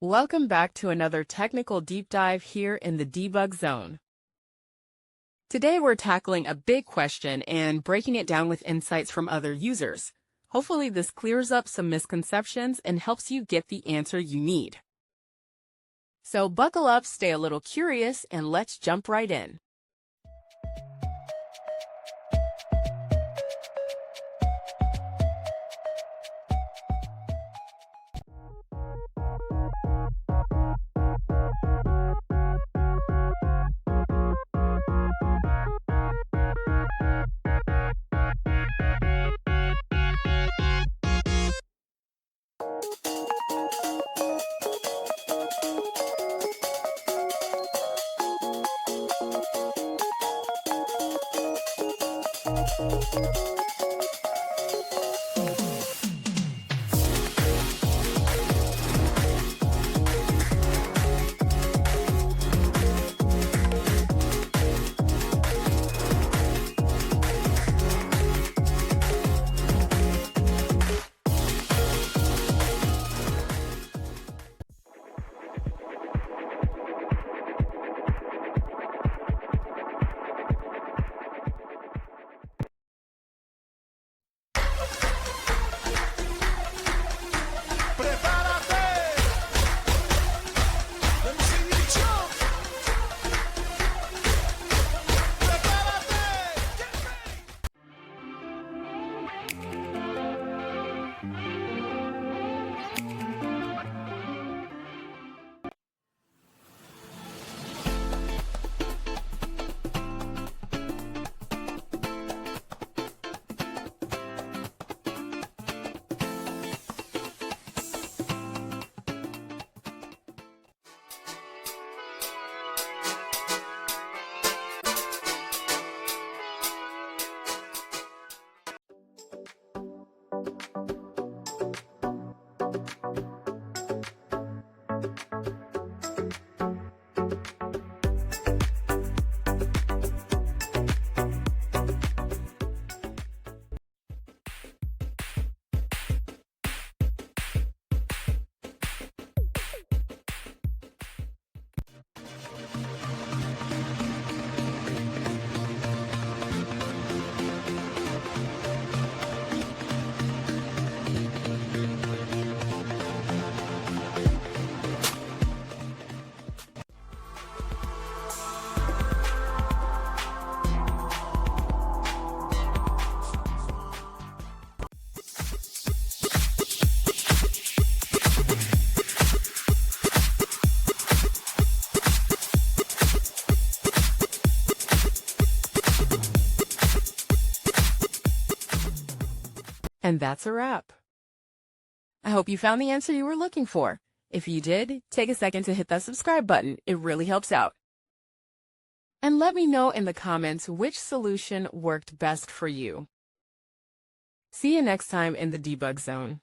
Welcome back to another technical deep dive here in the debug zone. Today we're tackling a big question and breaking it down with insights from other users. Hopefully this clears up some misconceptions and helps you get the answer you need. So buckle up, stay a little curious, and let's jump right in. And that's a wrap. I hope you found the answer you were looking for. If you did, take a second to hit that subscribe button. It really helps out. And let me know in the comments which solution worked best for you. See you next time in the debug zone.